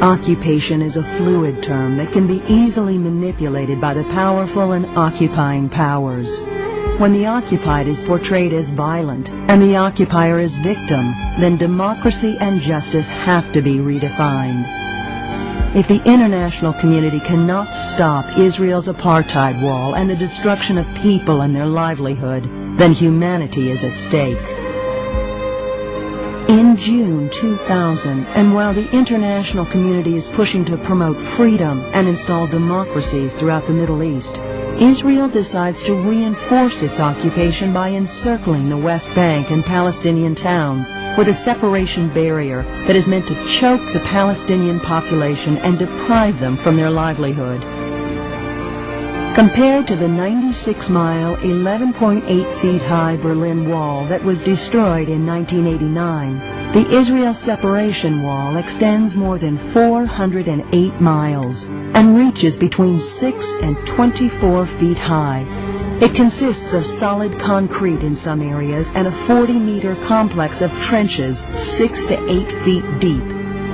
Occupation is a fluid term that can be easily manipulated by the powerful and occupying powers. When the occupied is portrayed as violent and the occupier as victim, then democracy and justice have to be redefined. If the international community cannot stop Israel's apartheid wall and the destruction of people and their livelihood, then humanity is at stake. In June 2000, and while the international community is pushing to promote freedom and install democracies throughout the Middle East, Israel decides to reinforce its occupation by encircling the West Bank and Palestinian towns with a separation barrier that is meant to choke the Palestinian population and deprive them from their livelihood. Compared to the 96-mile, 11.8 feet high Berlin Wall that was destroyed in 1989, the Israel Separation Wall extends more than 408 miles and reaches between 6 and 24 feet high. It consists of solid concrete in some areas and a 40-meter complex of trenches 6 to 8 feet deep,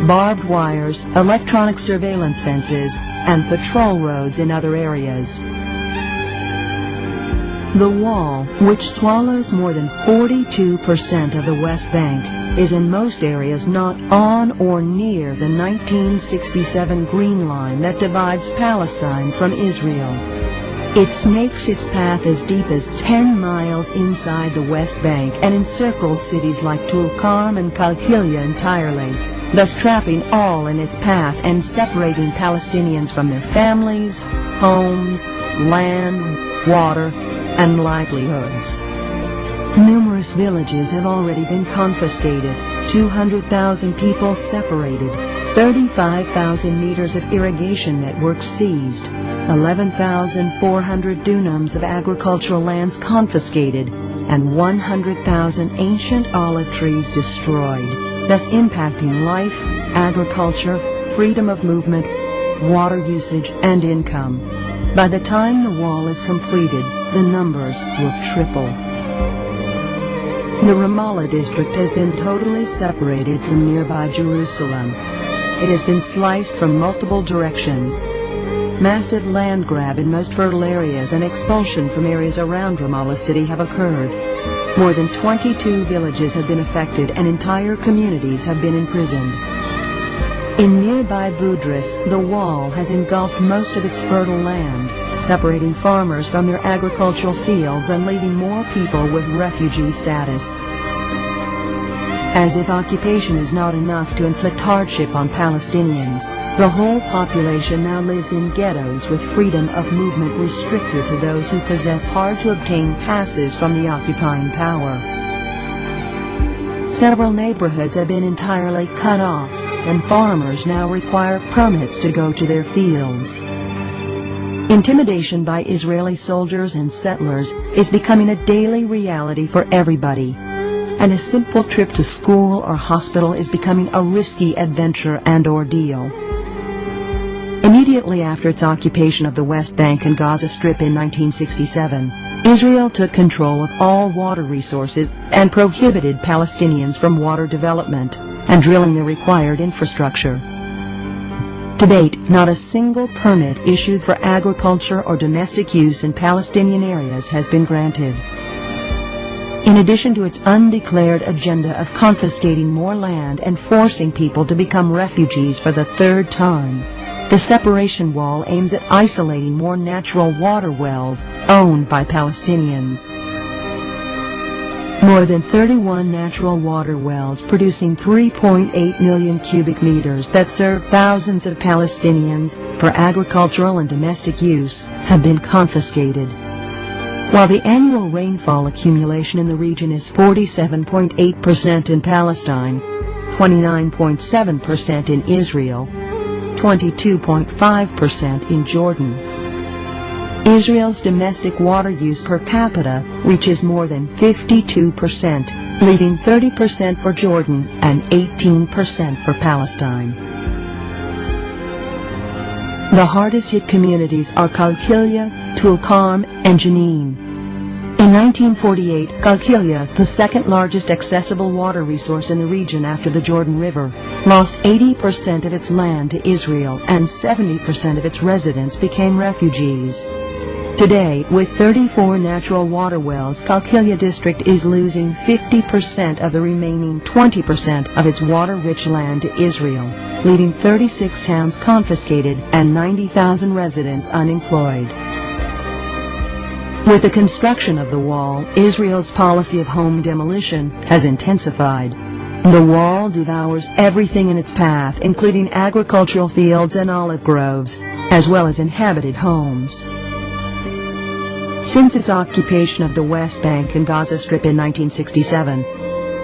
barbed wires, electronic surveillance fences, and patrol roads in other areas. The wall, which swallows more than 42% of the West Bank, is in most areas not on or near the 1967 Green Line that divides Palestine from Israel. It snakes its path as deep as 10 miles inside the West Bank and encircles cities like Tulkarm and Qalqilia entirely, thus trapping all in its path and separating Palestinians from their families, homes, land, water, and livelihoods. Numerous villages have already been confiscated, 200,000 people separated, 35,000 meters of irrigation networks seized, 11,400 dunams of agricultural lands confiscated, and 100,000 ancient olive trees destroyed, thus impacting life, agriculture, freedom of movement, water usage, and income. By the time the wall is completed, the numbers will triple. The Ramallah district has been totally separated from nearby Jerusalem. It has been sliced from multiple directions. Massive land grab in most fertile areas and expulsion from areas around Ramallah city have occurred. More than 22 villages have been affected and entire communities have been imprisoned. In nearby Budris, the wall has engulfed most of its fertile land, separating farmers from their agricultural fields and leaving more people with refugee status. As if occupation is not enough to inflict hardship on Palestinians, the whole population now lives in ghettos with freedom of movement restricted to those who possess hard-to-obtain passes from the occupying power. Several neighborhoods have been entirely cut off, and farmers now require permits to go to their fields. Intimidation by Israeli soldiers and settlers is becoming a daily reality for everybody, and a simple trip to school or hospital is becoming a risky adventure and ordeal. Immediately after its occupation of the West Bank and Gaza Strip in 1967, Israel took control of all water resources and prohibited Palestinians from water development and drilling the required infrastructure. To date, not a single permit issued for agriculture or domestic use in Palestinian areas has been granted. In addition to its undeclared agenda of confiscating more land and forcing people to become refugees for the third time, the separation wall aims at isolating more natural water wells owned by Palestinians. More than 31 natural water wells producing 3.8 million cubic meters that serve thousands of Palestinians for agricultural and domestic use have been confiscated. While the annual rainfall accumulation in the region is 47.8% in Palestine, 29.7% in Israel, 22.5% in Jordan. Israel's domestic water use per capita reaches more than 52%, leaving 30% for Jordan and 18% for Palestine. The hardest hit communities are Qalqilia, Tulkarm, and Jenin. In 1948, Qalqilya, the second largest accessible water resource in the region after the Jordan River, lost 80% of its land to Israel, and 70% of its residents became refugees. Today, with 34 natural water wells, Qalqilya district is losing 50% of the remaining 20% of its water-rich land to Israel, leaving 36 towns confiscated and 90,000 residents unemployed. With the construction of the wall, Israel's policy of home demolition has intensified. The wall devours everything in its path, including agricultural fields and olive groves, as well as inhabited homes. Since its occupation of the West Bank and Gaza Strip in 1967,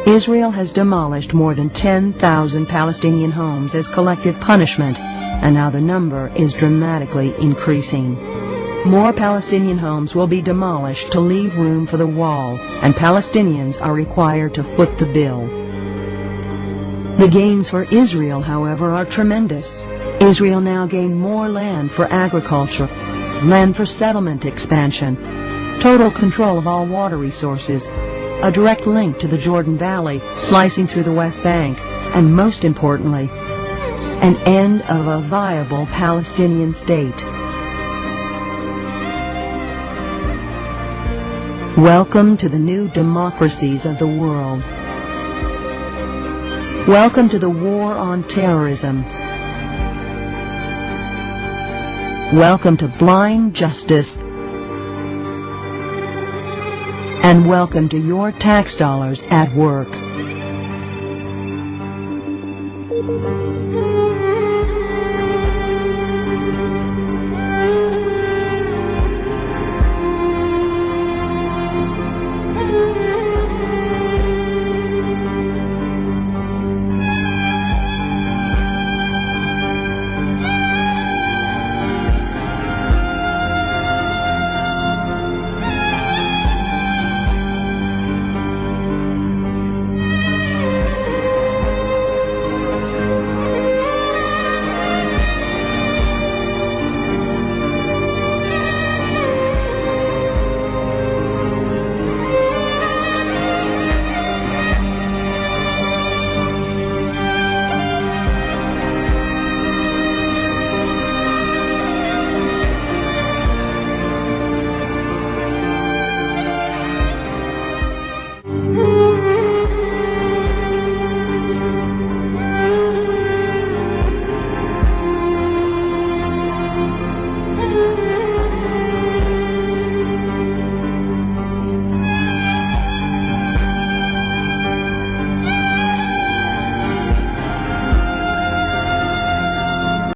Israel has demolished more than 10,000 Palestinian homes as collective punishment, and now the number is dramatically increasing. More Palestinian homes will be demolished to leave room for the wall, and Palestinians are required to foot the bill. The gains for Israel, however, are tremendous. Israel now gained more land for agriculture, land for settlement expansion, total control of all water resources, a direct link to the Jordan Valley slicing through the West Bank, and most importantly, an end of a viable Palestinian state. Welcome to the new democracies of the world. Welcome to the war on terrorism. Welcome to blind justice. And welcome to your tax dollars at work.